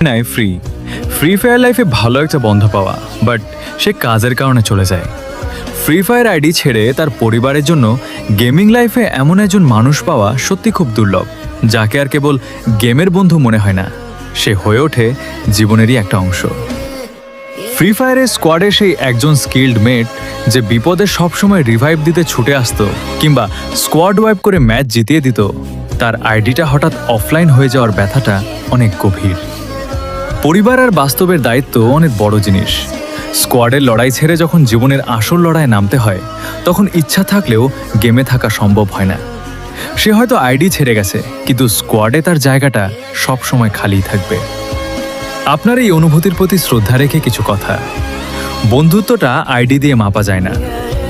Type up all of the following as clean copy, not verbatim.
নাই free fire লাইফে ভালো একটা বন্ধু পাওয়া, বাট সে কাজের কারণে চলে যায়। ফ্রি ফায়ার আইডি ছেড়ে তার পরিবারের জন্য গেমিং লাইফে এমন একজন মানুষ পাওয়া সত্যি খুব দুর্লভ, যাকে আর কেবল গেমের বন্ধু মনে হয় না, সে হয়ে ওঠে জীবনেরই একটা অংশ। ফ্রি ফায়ারের স্কোয়াডে সেই একজন স্কিল্ড মেট যে বিপদে সবসময় রিভাইভ দিতে ছুটে আসতো কিংবা স্কোয়াড ওয়াইপ করে ম্যাচ জিতিয়ে দিত, তার আইডিটা হঠাৎ অফলাইন হয়ে যাওয়ার ব্যথাটা অনেক গভীর। পরিবার আর বাস্তবের দায়িত্ব অনেক বড় জিনিস। স্কোয়াডের লড়াই ছেড়ে যখন জীবনের আসল লড়াই নামতে হয়, তখন ইচ্ছা থাকলেও গেমে থাকা সম্ভব হয় না। সে হয়তো আইডি ছেড়ে গেছে, কিন্তু স্কোয়াডে তার জায়গাটা সব সময় খালিই থাকবে। আপনার এই অনুভূতির প্রতি শ্রদ্ধা রেখে কিছু কথা। বন্ধুত্বটা আইডি দিয়ে মাপা যায় না।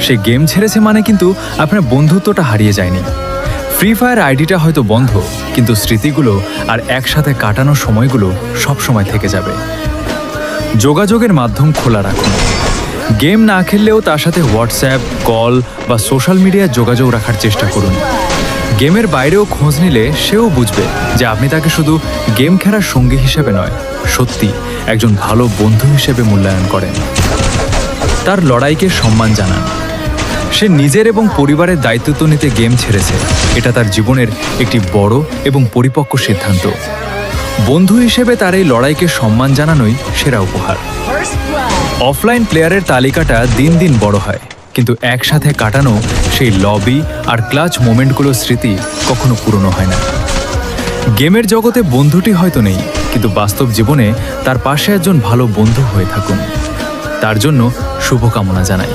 সে গেম ছেড়েছে মানে কিন্তু আপনার বন্ধুত্বটা হারিয়ে যায়নি। ফ্রি ফায়ার আইডিটা হয়তো বন্ধ, কিন্তু স্মৃতিগুলো আর একসাথে কাটানোর সময়গুলো সব সময় থেকে যাবে। যোগাযোগের মাধ্যম খোলা রাখুন। গেম না খেললেও তার সাথে হোয়াটসঅ্যাপ, কল বা সোশ্যাল মিডিয়ায় যোগাযোগ রাখার চেষ্টা করুন। গেমের বাইরেও খোঁজ নিলে সেও বুঝবে যে আপনি তাকে শুধু গেম খেলার সঙ্গী হিসেবে নয়, সত্যি একজন ভালো বন্ধু হিসেবে মূল্যায়ন করেন। তার লড়াইকে সম্মান জানান। সে নিজের এবং পরিবারের দায়িত্ব নিতে গেম ছেড়েছে, এটা তার জীবনের একটি বড় এবং পরিপক্ক সিদ্ধান্ত। বন্ধু হিসেবে তার এই লড়াইকে সম্মান জানানোই সেরা উপহার। অফলাইন প্লেয়ারের তালিকাটা দিন দিন বড় হয়, কিন্তু একসাথে কাটানো সেই লবি আর ক্লাচ মোমেন্টগুলোর স্মৃতি কখনো পুরনো হয় না। গেমের জগতে বন্ধুটি হয়তো নেই, কিন্তু বাস্তব জীবনে তার পাশে একজন ভালো বন্ধু হয়ে থাকুন। তার জন্য শুভকামনা জানাই।